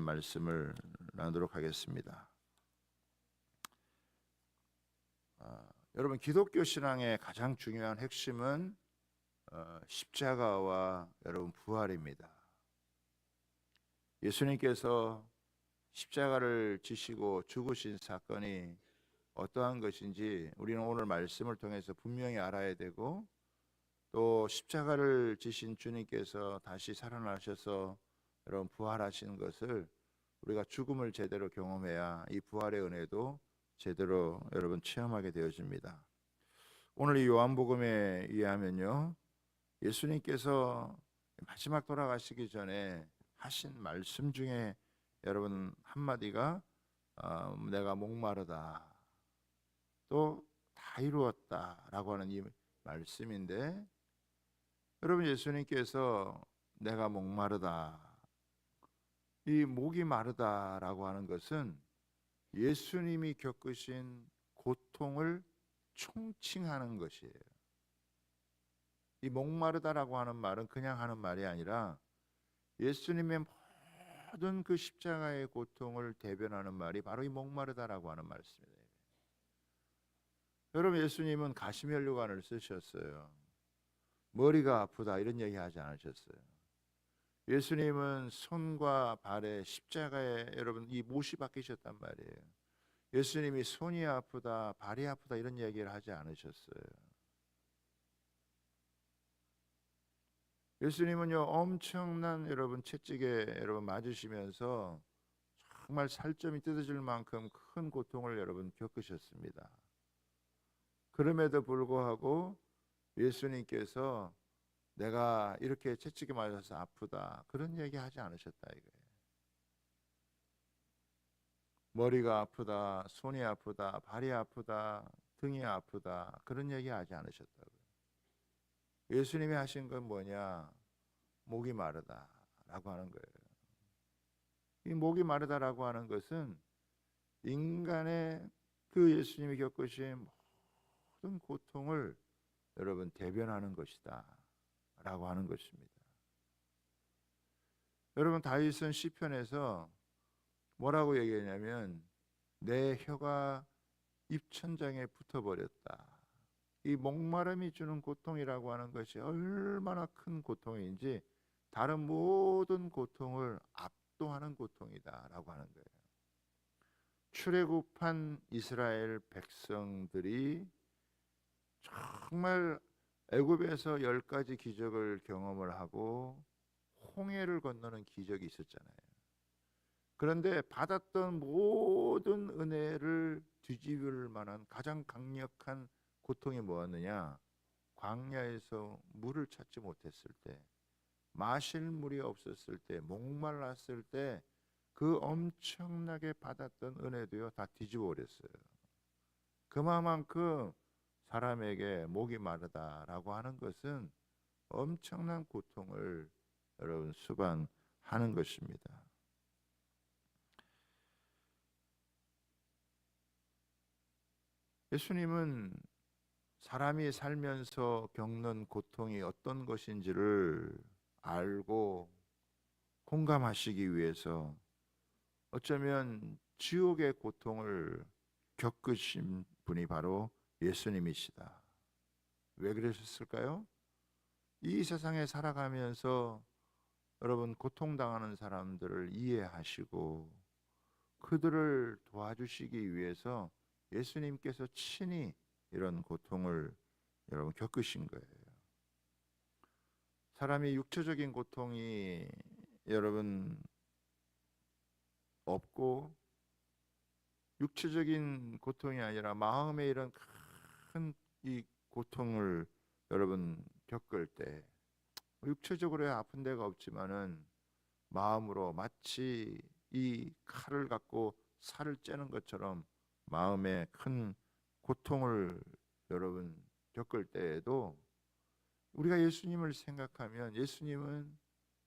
말씀을 나누도록 하겠습니다. 여러분, 기독교 신앙의 가장 중요한 핵심은 십자가와 여러분 부활입니다. 예수님께서 십자가를 지시고 죽으신 사건이 어떠한 것인지 우리는 오늘 말씀을 통해서 분명히 알아야 되고, 또 십자가를 지신 주님께서 다시 살아나셔서 여러분 부활하신 것을 우리가 죽음을 제대로 경험해야 이 부활의 은혜도 제대로 여러분 체험하게 되어집니다. 오늘 이 요한복음에 의하면요, 예수님께서 마지막 돌아가시기 전에 하신 말씀 중에 여러분 한마디가 내가 목마르다, 또 다 이루었다 라고 하는 이 말씀인데, 여러분 예수님께서 내가 목마르다, 이 목이 마르다라고 하는 것은 예수님이 겪으신 고통을 총칭하는 것이에요. 이 목마르다라고 하는 말은 그냥 하는 말이 아니라 예수님의 모든 그 십자가의 고통을 대변하는 말이 바로 이 목마르다라고 하는 말씀입니다. 여러분, 예수님은 가시면류관을 쓰셨어요. 머리가 아프다 이런 얘기 하지 않으셨어요. 예수님은 손과 발에 십자가에 여러분 이 못이 박히셨단 말이에요. 예수님이 손이 아프다, 발이 아프다 이런 얘기를 하지 않으셨어요. 예수님은요, 엄청난 여러분 채찍에 여러분 맞으시면서 정말 살점이 뜯어질 만큼 큰 고통을 여러분 겪으셨습니다. 그럼에도 불구하고 예수님께서 내가 이렇게 채찍에 맞아서 아프다 그런 얘기 하지 않으셨다 이거예요. 머리가 아프다, 손이 아프다, 발이 아프다, 등이 아프다 그런 얘기 하지 않으셨다고요. 예수님이 하신 건 뭐냐? 목이 마르다라고 하는 거예요. 이 목이 마르다라고 하는 것은 인간의 그 예수님이 겪으신 모든 고통을 여러분 대변하는 것이다 라고 하는 것입니다. 여러분, 다윗은 시편에서 뭐라고 얘기하냐면 내 혀가 입천장에 붙어버렸다. 이 목마름이 주는 고통이라고 하는 것이 얼마나 큰 고통인지 다른 모든 고통을 압도하는 고통이다 라고 하는 거예요. 출애굽한 이스라엘 백성들이 정말 애굽에서 10가지 기적을 경험을 하고 홍해를 건너는 기적이 있었잖아요. 그런데 받았던 모든 은혜를 뒤집을 만한 가장 강력한 고통이 뭐였느냐? 광야에서 물을 찾지 못했을 때, 마실 물이 없었을 때, 목말랐을 때 그 엄청나게 받았던 은혜도요 다 뒤집어 버렸어요. 그만큼 사람에게 목이 마르다라고 하는 것은 엄청난 고통을 여러분 수반하는 것입니다. 예수님은 사람이 살면서 겪는 고통이 어떤 것인지를 알고 공감하시기 위해서 어쩌면 지옥의 고통을 겪으신 분이 바로 예수님이시다. 왜 그러셨을까요? 이 세상에 살아가면서 여러분 고통당하는 사람들을 이해하시고 그들을 도와주시기 위해서 예수님께서 친히 이런 고통을 여러분 겪으신 거예요. 사람이 육체적인 고통이 여러분 없고, 육체적인 고통이 아니라 마음의 이런 큰 이 고통을 여러분 겪을 때 육체적으로 아픈 데가 없지만은 마음으로 마치 이 칼을 갖고 살을 째는 것처럼 마음에 큰 고통을 여러분 겪을 때에도 우리가 예수님을 생각하면 예수님은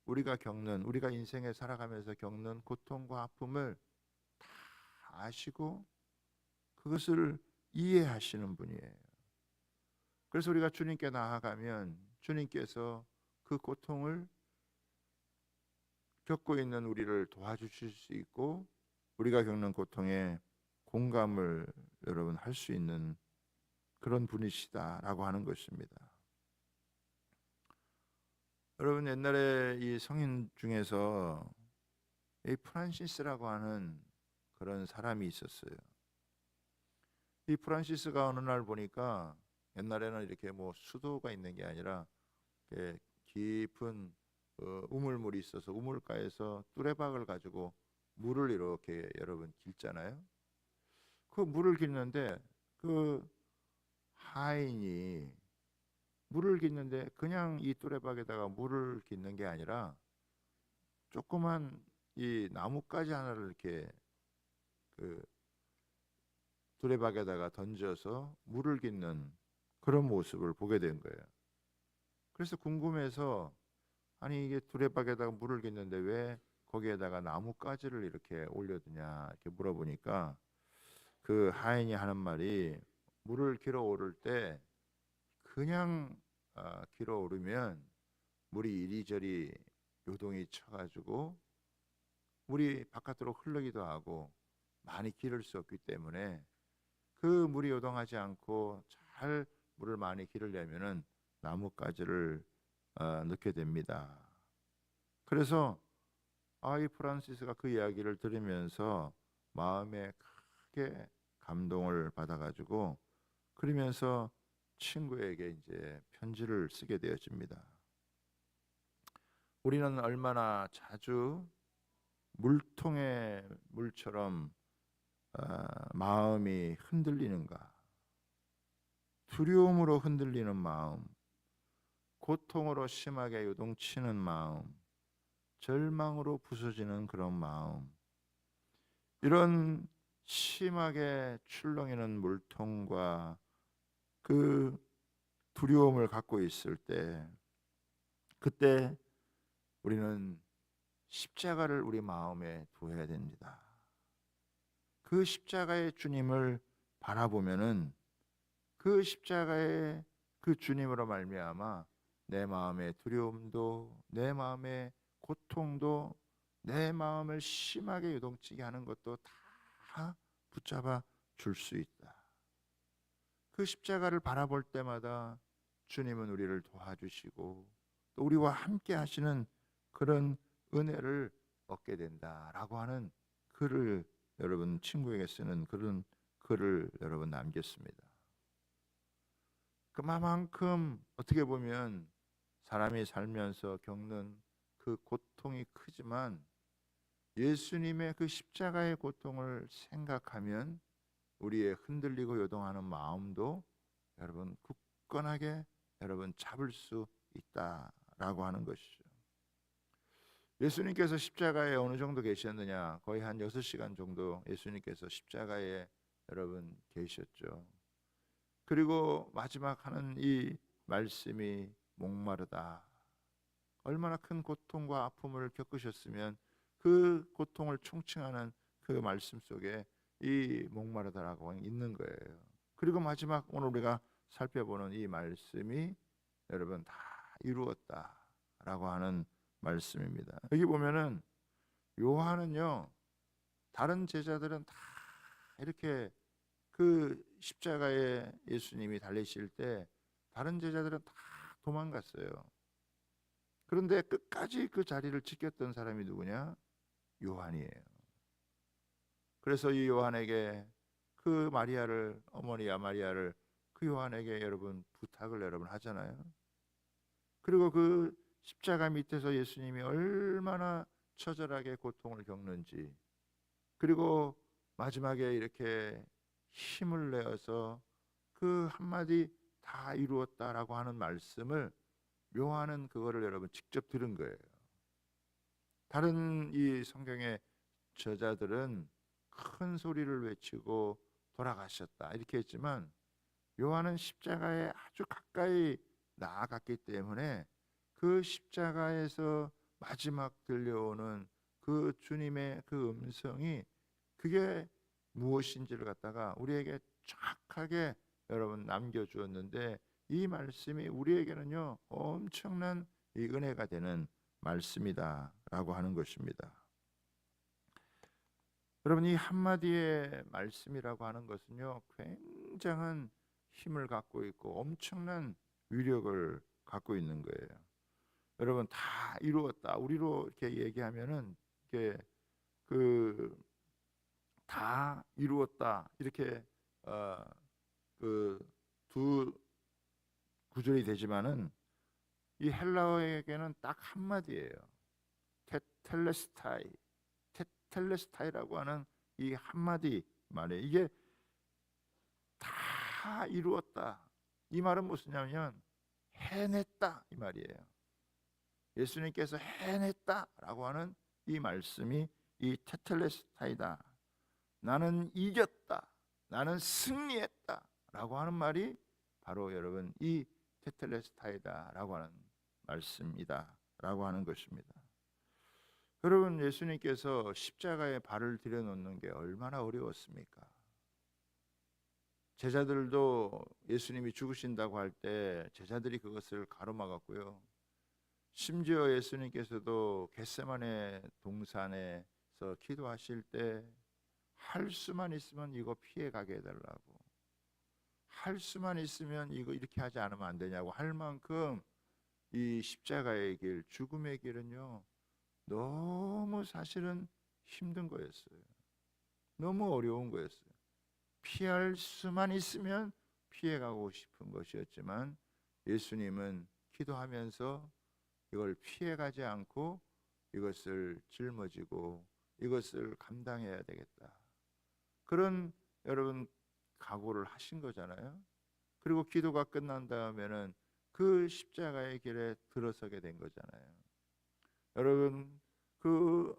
우리가 인생에 살아가면서 겪는 고통과 아픔을 다 아시고 그것을 이해하시는 분이에요. 그래서 우리가 주님께 나아가면 주님께서 그 고통을 겪고 있는 우리를 도와주실 수 있고 우리가 겪는 고통에 공감을 여러분 할 수 있는 그런 분이시다라고 하는 것입니다. 여러분 옛날에 이 성인 중에서 이 프란시스라고 하는 그런 사람이 있었어요. 이 프란시스가 어느 날 보니까 옛날에는 이렇게 뭐 수도가 있는 게 아니라 이렇게 깊은 우물물이 있어서 우물가에서 뚜레박을 가지고 물을 이렇게 여러분 길잖아요. 그 물을 깃는데 그 하인이 물을 깃는데 그냥 이 뚜레박에다가 물을 깃는 게 아니라 조그만 이 나뭇가지 하나를 이렇게 그 뚜레박에다가 던져서 물을 깃는 그런 모습을 보게 된 거예요. 그래서 궁금해서 아니 이게 뚜레박에다가 물을 깃는데 왜 거기에다가 나뭇가지를 이렇게 올려두냐 이렇게 물어보니까 그 하인이 하는 말이 물을 길어 오를 때 그냥 길어 오르면 물이 이리저리 요동이 쳐가지고 물이 바깥으로 흐르기도 하고 많이 기를 수 없기 때문에 그 물이 요동하지 않고 잘 물을 많이 기르려면은 나뭇가지를 넣게 됩니다. 그래서 이 프란시스가 그 이야기를 들으면서 마음에 크게 감동을 받아가지고 그러면서 친구에게 이제 편지를 쓰게 되어집니다. 우리는 얼마나 자주 물통의 물처럼 마음이 흔들리는가. 두려움으로 흔들리는 마음, 고통으로 심하게 요동치는 마음, 절망으로 부서지는 그런 마음, 이런 심하게 출렁이는 물통과 그 두려움을 갖고 있을 때 그때 우리는 십자가를 우리 마음에 두어야 됩니다. 그 십자가의 주님을 바라보면은 그 십자가의 그 주님으로 말미암아 내 마음의 두려움도 내 마음의 고통도 내 마음을 심하게 요동치게 하는 것도 다 붙잡아 줄 수 있다. 그 십자가를 바라볼 때마다 주님은 우리를 도와주시고 또 우리와 함께 하시는 그런 은혜를 얻게 된다라고 하는 글을 여러분 친구에게 쓰는 그런 글을 여러분 남겼습니다. 그만큼 어떻게 보면 사람이 살면서 겪는 그 고통이 크지만 예수님의 그 십자가의 고통을 생각하면 우리의 흔들리고 요동하는 마음도 여러분 굳건하게 여러분 잡을 수 있다라고 하는 것이죠. 예수님께서 십자가에 어느 정도 계셨느냐? 거의 한 6시간 정도 예수님께서 십자가에 여러분 계셨죠. 그리고 마지막 하는 이 말씀이 목마르다. 얼마나 큰 고통과 아픔을 겪으셨으면 그 고통을 총칭하는 그 말씀 속에 이 목마르다라고 있는 거예요. 그리고 마지막 오늘 우리가 살펴보는 이 말씀이 여러분 다 이루었다라고 하는 말씀입니다. 여기 보면은 요한은요 다른 제자들은 다 이렇게 그 십자가에 예수님이 달리실 때 다른 제자들은 다 도망갔어요. 그런데 끝까지 그 자리를 지켰던 사람이 누구냐? 요한이에요. 그래서 이 요한에게 그 마리아를 어머니야 마리아를 그 요한에게 여러분 부탁을 여러분 하잖아요. 그리고 그 십자가 밑에서 예수님이 얼마나 처절하게 고통을 겪는지 그리고 마지막에 이렇게 힘을 내어서 그 한마디 다 이루었다라고 하는 말씀을 요한은 그거를 여러분 직접 들은 거예요. 다른 이 성경의 저자들은 큰 소리를 외치고 돌아가셨다 이렇게 했지만 요한은 십자가에 아주 가까이 나아갔기 때문에 그 십자가에서 마지막 들려오는 그 주님의 그 음성이 그게 무엇인지를 갖다가 우리에게 정확하게 여러분 남겨주었는데 이 말씀이 우리에게는요 엄청난 이 은혜가 되는 말씀이다라고 하는 것입니다. 여러분, 이 한마디의 말씀이라고 하는 것은요, 굉장한 힘을 갖고 있고 엄청난 위력을 갖고 있는 거예요. 여러분, 다 이루었다. 우리로 이렇게 얘기하면은 이게 다 이루었다. 이렇게 그 두 구절이 되지만은 이 헬라어에게는 딱 한마디예요. 테텔레스타이. 테텔레스타이라고 하는 이 한마디 말이에요. 이게 다 이루었다. 이 말은 무엇이냐면 해냈다 이 말이에요. 예수님께서 해냈다라고 하는 이 말씀이 이 테텔레스타이다. 나는 이겼다. 나는 승리했다라고 하는 말이 바로 여러분 이 테텔레스타이다라고 하는 말씀이다라고 하는 것입니다. 여러분, 예수님께서 십자가에 발을 들여놓는 게 얼마나 어려웠습니까? 제자들도 예수님이 죽으신다고 할 때 제자들이 그것을 가로막았고요. 심지어 예수님께서도 겟세마네 동산에서 기도하실 때 할 수만 있으면 이거 피해가게 해달라고, 할 수만 있으면 이거 이렇게 하지 않으면 안 되냐고 할 만큼 이 십자가의 길, 죽음의 길은요 너무 사실은 힘든 거였어요. 너무 어려운 거였어요. 피할 수만 있으면 피해가고 싶은 것이었지만 예수님은 기도하면서 이걸 피해가지 않고 이것을 짊어지고 이것을 감당해야 되겠다. 그런 여러분 각오를 하신 거잖아요. 그리고 기도가 끝난 다음에는 그 십자가의 길에 들어서게 된 거잖아요. 여러분, 그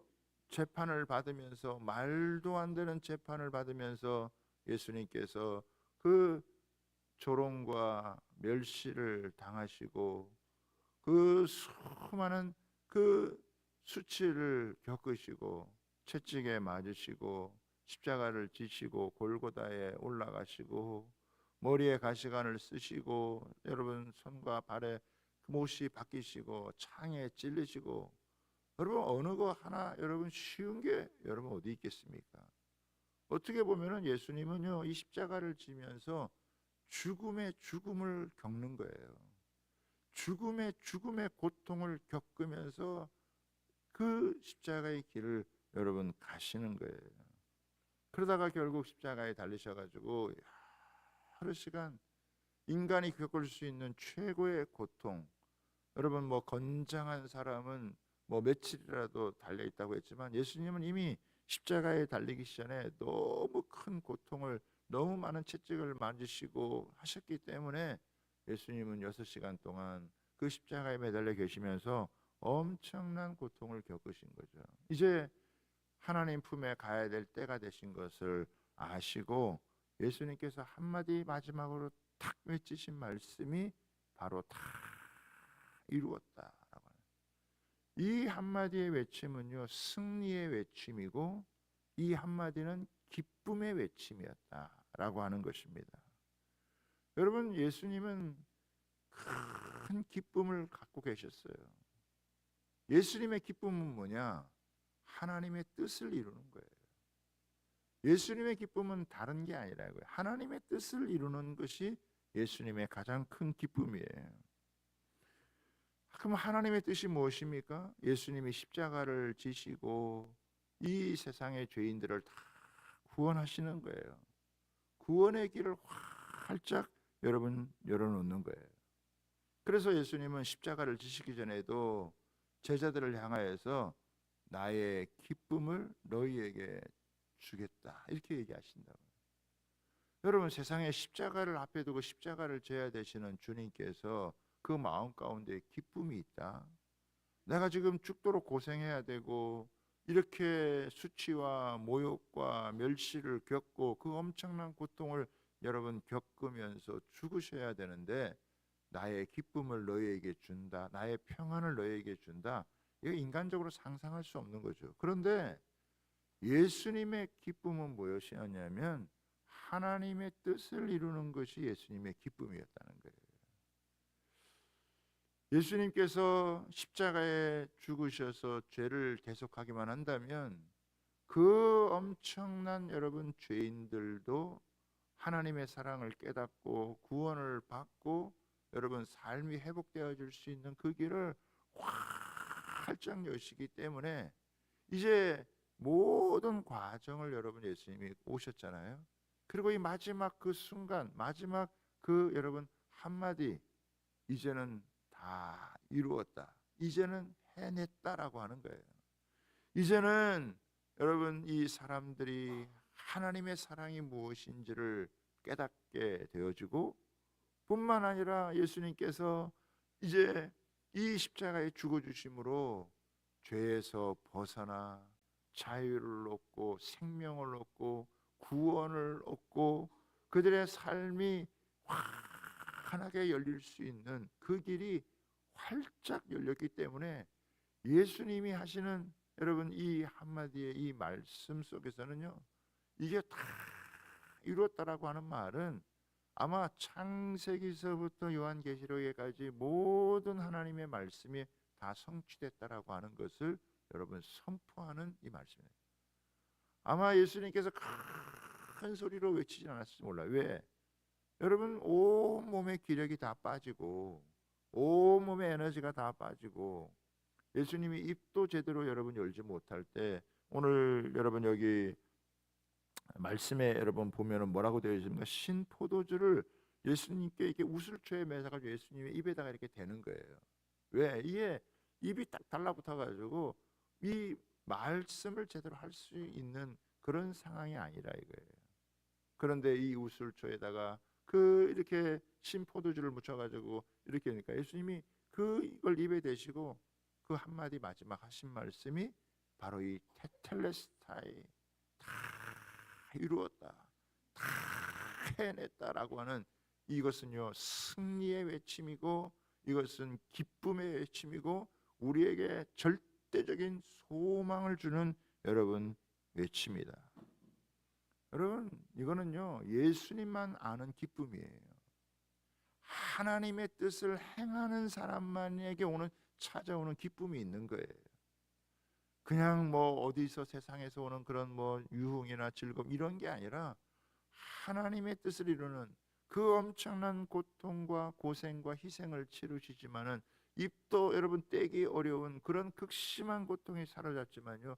재판을 받으면서 말도 안 되는 재판을 받으면서 예수님께서 그 조롱과 멸시를 당하시고 그 수많은 그 수치를 겪으시고 채찍에 맞으시고 십자가를 지시고 골고다에 올라가시고 머리에 가시관을 쓰시고 여러분 손과 발에 못이 박히시고 창에 찔리시고 여러분 어느 거 하나 여러분 쉬운 게 여러분 어디 있겠습니까? 어떻게 보면은 예수님은요 이 십자가를 지면서 죽음의 죽음을 겪는 거예요. 죽음의 고통을 겪으면서 그 십자가의 길을 여러분 가시는 거예요. 그러다가 결국 십자가에 달리셔가지고 하루 시간 인간이 겪을 수 있는 최고의 고통. 여러분 뭐 건장한 사람은 뭐 며칠이라도 달려 있다고 했지만 예수님은 이미 십자가에 달리기 전에 너무 큰 고통을, 너무 많은 채찍을 맞으시고 하셨기 때문에 예수님은 6시간 동안 그 십자가에 매달려 계시면서 엄청난 고통을 겪으신 거죠. 이제 하나님 품에 가야 될 때가 되신 것을 아시고 예수님께서 한마디 마지막으로 탁 외치신 말씀이 바로 다 이루었다라고 하는, 이 한마디의 외침은요 승리의 외침이고 이 한마디는 기쁨의 외침이었다라고 하는 것입니다. 여러분, 예수님은 큰 기쁨을 갖고 계셨어요. 예수님의 기쁨은 뭐냐? 하나님의 뜻을 이루는 거예요. 예수님의 기쁨은 다른 게 아니라고요. 하나님의 뜻을 이루는 것이 예수님의 가장 큰 기쁨이에요. 그럼 하나님의 뜻이 무엇입니까? 예수님이 십자가를 지시고 이 세상의 죄인들을 다 구원하시는 거예요. 구원의 길을 활짝 여러분 열어놓는 거예요. 그래서 예수님은 십자가를 지시기 전에도 제자들을 향하여서 나의 기쁨을 너희에게 주겠다 이렇게 얘기하신다고요. 여러분, 세상에 십자가를 앞에 두고 십자가를 져야 되시는 주님께서 그 마음 가운데 기쁨이 있다. 내가 지금 죽도록 고생해야 되고 이렇게 수치와 모욕과 멸시를 겪고 그 엄청난 고통을 여러분 겪으면서 죽으셔야 되는데 나의 기쁨을 너희에게 준다, 나의 평안을 너희에게 준다. 이거 인간적으로 상상할 수 없는 거죠. 그런데 예수님의 기쁨은 무엇이었냐면 하나님의 뜻을 이루는 것이 예수님의 기쁨이었다는 거예요. 예수님께서 십자가에 죽으셔서 죄를 계속하기만 한다면 그 엄청난 여러분 죄인들도 하나님의 사랑을 깨닫고 구원을 받고 여러분 삶이 회복되어질 수 있는 그 길을 활짝 여시기 때문에 이제 모든 과정을 여러분 예수님이 오셨잖아요. 그리고 이 마지막 그 순간, 마지막 그 여러분 한마디, 이제는 다 이루었다, 이제는 해냈다라고 하는 거예요. 이제는 여러분 이 사람들이 하나님의 사랑이 무엇인지를 깨닫게 되어지고, 뿐만 아니라 예수님께서 이제 이 십자가에 죽어주심으로 죄에서 벗어나 자유를 얻고 생명을 얻고 구원을 얻고 그들의 삶이 환하게 열릴 수 있는 그 길이 활짝 열렸기 때문에 예수님이 하시는 여러분 이 한마디의 이 말씀 속에서는요, 이게 다 이루었다라고 하는 말은 아마 창세기서부터 요한계시록에까지 모든 하나님의 말씀이 다 성취됐다라고 하는 것을 여러분 선포하는 이 말씀이에요. 아마 예수님께서 큰 소리로 외치지 않았을지 몰라요. 왜? 여러분 온 몸의 기력이 다 빠지고 온 몸의 에너지가 다 빠지고 예수님이 입도 제대로 여러분 열지 못할 때, 오늘 여러분 여기 말씀에 여러분 보면은 뭐라고 되어 있습니까? 신 포도주를 예수님께 이렇게 우슬초에 매사가지고 예수님의 입에다가 이렇게 대는 거예요. 왜? 이게 입이 딱 달라붙어 가지고 이 말씀을 제대로 할 수 있는 그런 상황이 아니라 이거예요. 그런데 이 우슬초에다가 그 이렇게 신 포도주를 묻혀 가지고 이렇게 하니까 예수님이 이걸 입에 대시고 그 한마디 마지막 하신 말씀이 바로 이 테텔레스타이, 다 이루었다, 다 해냈다라고 하는, 이것은요 승리의 외침이고 이것은 기쁨의 외침이고 우리에게 절대적인 소망을 주는 여러분 외침이다. 여러분 이거는요 예수님만 아는 기쁨이에요. 하나님의 뜻을 행하는 사람만에게 찾아오는 기쁨이 있는 거예요. 그냥 뭐 어디서 세상에서 오는 그런 뭐 유흥이나 즐거움 이런 게 아니라 하나님의 뜻을 이루는 그 엄청난 고통과 고생과 희생을 치르시지만은 입도 여러분 떼기 어려운 그런 극심한 고통에 사로잡지만요,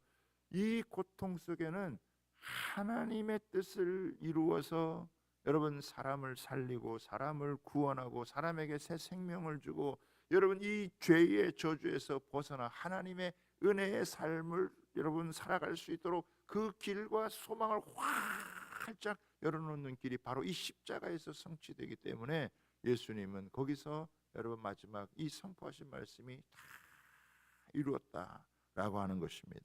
이 고통 속에는 하나님의 뜻을 이루어서 여러분 사람을 살리고 사람을 구원하고 사람에게 새 생명을 주고 여러분 이 죄의 저주에서 벗어나 하나님의 은혜의 삶을 여러분 살아갈 수 있도록 그 길과 소망을 활짝 열어놓는 길이 바로 이 십자가에서 성취되기 때문에 예수님은 거기서 여러분 마지막 이 선포하신 말씀이 다 이루었다라고 하는 것입니다.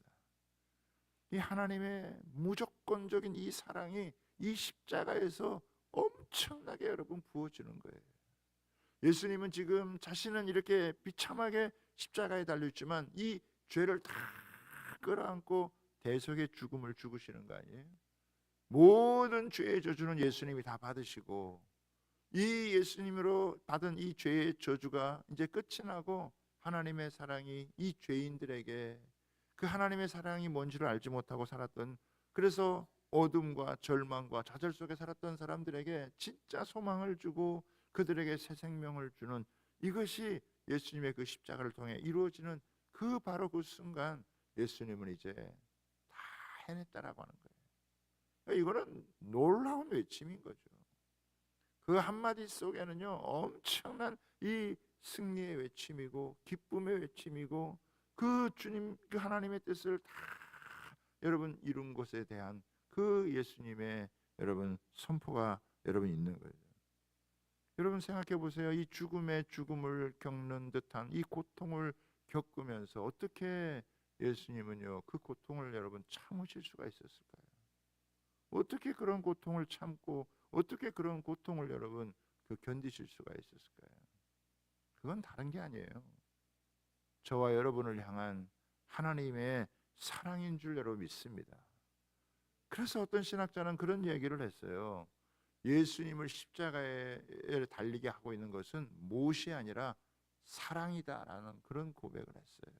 이 하나님의 무조건적인 이 사랑이 이 십자가에서 엄청나게 여러분 부어지는 거예요. 예수님은 지금 자신은 이렇게 비참하게 십자가에 달려있지만 이 죄를 다 끌어안고 대속의 죽음을 죽으시는 거 아니에요? 모든 죄의 저주는 예수님이 다 받으시고 이 예수님으로 받은 이 죄의 저주가 이제 끝이 나고 하나님의 사랑이 이 죄인들에게, 그 하나님의 사랑이 뭔지를 알지 못하고 살았던, 그래서 어둠과 절망과 좌절 속에 살았던 사람들에게 진짜 소망을 주고 그들에게 새 생명을 주는, 이것이 예수님의 그 십자가를 통해 이루어지는 그 바로 그 순간 예수님은 이제 다 해냈다라고 하는 거예요. 이거는 놀라운 외침인 거죠. 그 한마디 속에는요 엄청난 이 승리의 외침이고 기쁨의 외침이고 그 주님 그 하나님의 뜻을 다 여러분 이룬 것에 대한 그 예수님의 여러분 선포가 여러분 있는 거예요. 여러분 생각해 보세요. 이 죽음을 겪는 듯한 이 고통을 겪으면서 어떻게 예수님은요 그 고통을 여러분 참으실 수가 있었을까요? 어떻게 그런 고통을 참고 어떻게 그런 고통을 여러분 견디실 수가 있었을까요? 그건 다른 게 아니에요. 저와 여러분을 향한 하나님의 사랑인 줄 여러분 믿습니다. 그래서 어떤 신학자는 그런 얘기를 했어요. 예수님을 십자가에 달리게 하고 있는 것은 못이 아니라 사랑이다라는 그런 고백을 했어요.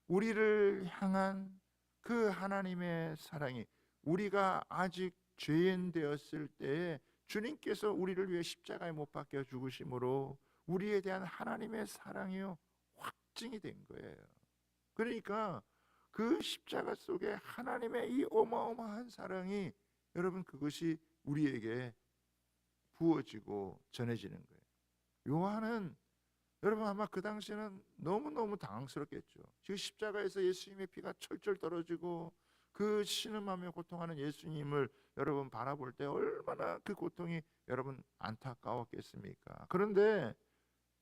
우리를 향한 그 하나님의 사랑이, 우리가 아직 죄인 되었을 때에 주님께서 우리를 위해 십자가에 못 박혀 죽으심으로 우리에 대한 하나님의 사랑이요 확증이 된 거예요. 그러니까 그 십자가 속에 하나님의 이 어마어마한 사랑이, 여러분, 그것이 우리에게 부어지고 전해지는 거예요. 요한은, 여러분, 아마 그 당시에는 너무너무 당황스럽겠죠. 지금 십자가에서 예수님의 피가 철철 떨어지고 그 신음하며 고통하는 예수님을 여러분 바라볼 때 얼마나 그 고통이 여러분 안타까웠겠습니까? 그런데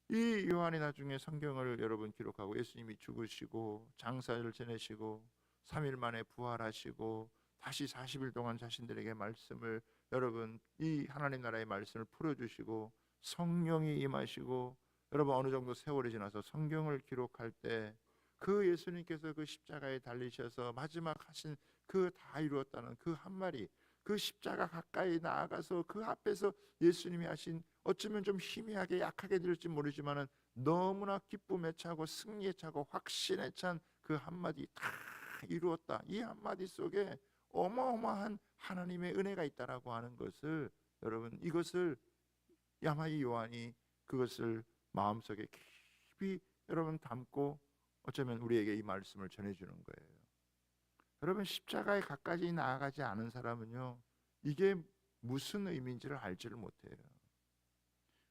이 요한이 나중에 성경을 여러분 기록하고 예수님이 죽으시고 장사를 지내시고 3일 만에 부활하시고 다시 40일 동안 자신들에게 말씀을, 여러분, 이 하나님 나라의 말씀을 풀어주시고 성령이 임하시고, 여러분, 어느 정도 세월이 지나서 성경을 기록할 때 그 예수님께서 그 십자가에 달리셔서 마지막 하신 그 다 이루었다는 그 한마디, 그 십자가 가까이 나아가서 그 앞에서 예수님이 하신, 어쩌면 좀 희미하게 약하게 들을지 모르지만은 너무나 기쁨에 차고 승리에 차고 확신에 찬 그 한마디, 다 이루었다, 이 한마디 속에 어마어마한 하나님의 은혜가 있다라고 하는 것을, 여러분, 이것을 야마이 요한이 그것을 마음속에 깊이 여러분 담고 어쩌면 우리에게 이 말씀을 전해주는 거예요. 여러분, 십자가에 가까이 나아가지 않은 사람은요, 이게 무슨 의미인지를 알지를 못해요.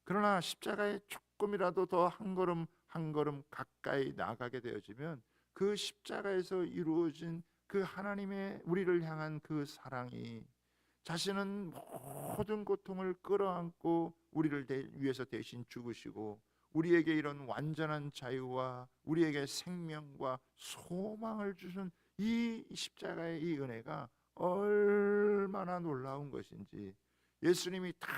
그러나 십자가에 조금이라도 더 한 걸음 한 걸음 가까이 나아가게 되어지면 그 십자가에서 이루어진 그 하나님의 우리를 향한 그 사랑이, 자신은 모든 고통을 끌어안고 우리를 위해서 대신 죽으시고 우리에게 이런 완전한 자유와 우리에게 생명과 소망을 주신 이 십자가의 이 은혜가 얼마나 놀라운 것인지, 예수님이 다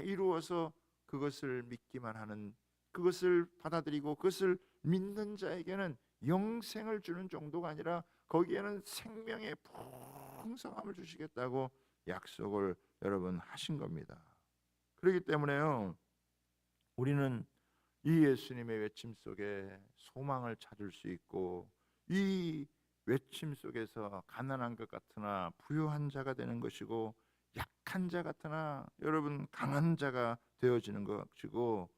이루어서 그것을 믿기만 하는, 그것을 받아들이고 그것을 믿는 자에게는 영생을 주는 정도가 아니라 거기에는 생명의 풍성함을 주시겠다고 약속을 여러분 하신 겁니다. 그렇기 때문에요, 우리는 이 예수님의 외침 속에 소망을 찾을 수 있고, 이 외침 속에서 가난한 것 같으나 부유한 자가 되는 것이고, 약한 자 같으나 여러분 강한 자가 되어지는 것이고,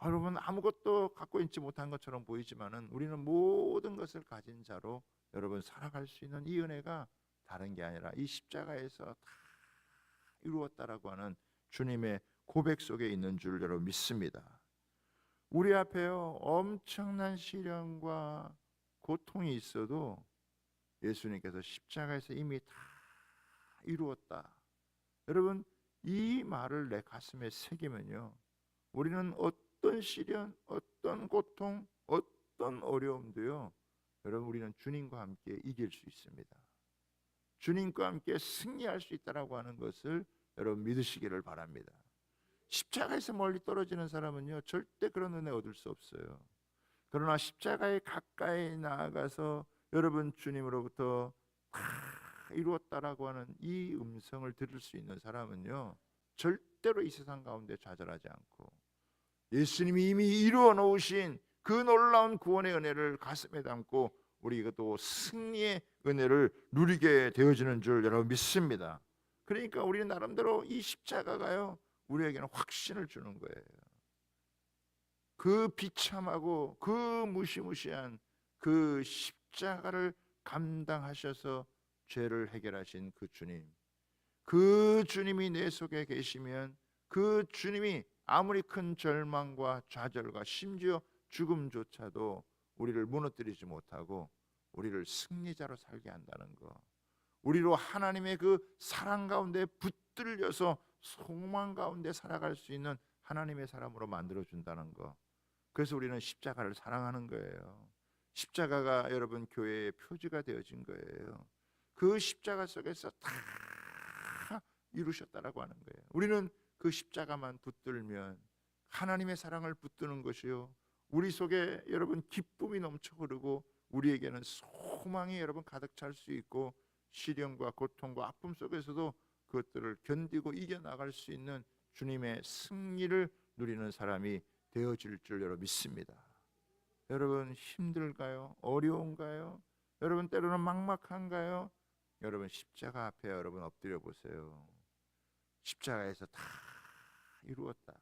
여러분 아무것도 갖고 있지 못한 것처럼 보이지만은 우리는 모든 것을 가진 자로 여러분 살아갈 수 있는 이 은혜가 다른 게 아니라 이 십자가에서 다 이루었다라고 하는 주님의 고백 속에 있는 줄 여러분 믿습니다. 우리 앞에요 엄청난 시련과 고통이 있어도 예수님께서 십자가에서 이미 다 이루었다, 여러분 이 말을 내 가슴에 새기면요, 우리는 어떤 시련, 어떤 고통, 어떤 어려움도요, 여러분 우리는 주님과 함께 이길 수 있습니다. 주님과 함께 승리할 수 있다라고 하는 것을 여러분 믿으시기를 바랍니다. 십자가에서 멀리 떨어지는 사람은요 절대 그런 은혜 얻을 수 없어요. 그러나 십자가에 가까이 나아가서 여러분 주님으로부터 다 이루었다라고 하는 이 음성을 들을 수 있는 사람은요 절대로 이 세상 가운데 좌절하지 않고 예수님이 이미 이루어 놓으신 그 놀라운 구원의 은혜를 가슴에 담고 우리가 또 승리의 은혜를 누리게 되어지는 줄 여러분 믿습니다. 그러니까 우리는 나름대로 이 십자가가요 우리에게는 확신을 주는 거예요. 그 비참하고 그 무시무시한 그 십자가를 감당하셔서 죄를 해결하신 그 주님, 그 주님이 내 속에 계시면 그 주님이 아무리 큰 절망과 좌절과 심지어 죽음조차도 우리를 무너뜨리지 못하고 우리를 승리자로 살게 한다는 것, 우리로 하나님의 그 사랑 가운데 붙들려서 소망 가운데 살아갈 수 있는 하나님의 사람으로 만들어준다는 것, 그래서 우리는 십자가를 사랑하는 거예요. 십자가가 여러분 교회의 표지가 되어진 거예요. 그 십자가 속에서 다 이루셨다라고 하는 거예요. 우리는 그 십자가만 붙들면 하나님의 사랑을 붙드는 것이요, 우리 속에 여러분 기쁨이 넘쳐 흐르고 우리에게는 소망이 여러분 가득 찰 수 있고 시련과 고통과 아픔 속에서도 그것들을 견디고 이겨나갈 수 있는 주님의 승리를 누리는 사람이 되어질 줄 여러분 믿습니다. 여러분 힘들까요? 어려운가요? 여러분 때로는 막막한가요? 여러분 십자가 앞에 여러분 엎드려 보세요. 십자가에서 다 이루었다.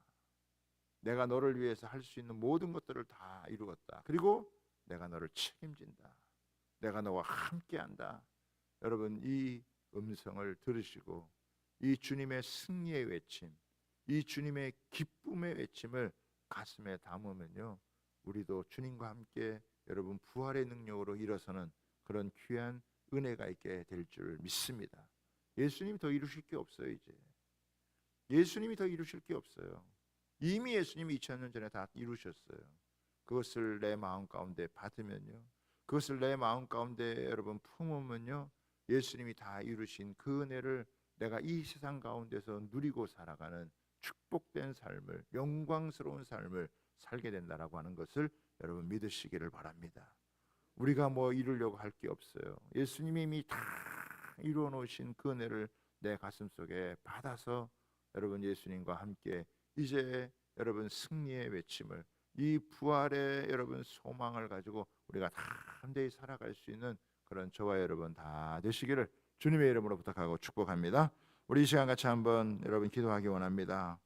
내가 너를 위해서 할 수 있는 모든 것들을 다 이루었다. 그리고 내가 너를 책임진다. 내가 너와 함께한다. 여러분 이 음성을 들으시고 이 주님의 승리의 외침, 이 주님의 기쁨의 외침을 가슴에 담으면요, 우리도 주님과 함께 여러분 부활의 능력으로 일어서는 그런 귀한 은혜가 있게 될 줄 믿습니다. 예수님이 더 이루실 게 없어요. 이제 예수님이 더 이루실 게 없어요. 이미 예수님이 2000년 전에 다 이루셨어요. 그것을 내 마음 가운데 받으면요, 그것을 내 마음 가운데 여러분 품으면요, 예수님이 다 이루신 그 은혜를 내가 이 세상 가운데서 누리고 살아가는 축복된 삶을, 영광스러운 삶을 살게 된다라고 하는 것을 여러분 믿으시기를 바랍니다. 우리가 뭐 이루려고 할 게 없어요. 예수님이 이미 다 이루어 놓으신 그 은혜를 내 가슴 속에 받아서 여러분 예수님과 함께 이제 여러분 승리의 외침을, 이 부활의 여러분 소망을 가지고 우리가 담대히 살아갈 수 있는 그런 저와 여러분 다 되시기를 주님의 이름으로 부탁하고 축복합니다. 우리 이 시간 같이 한번 여러분 기도하기 원합니다.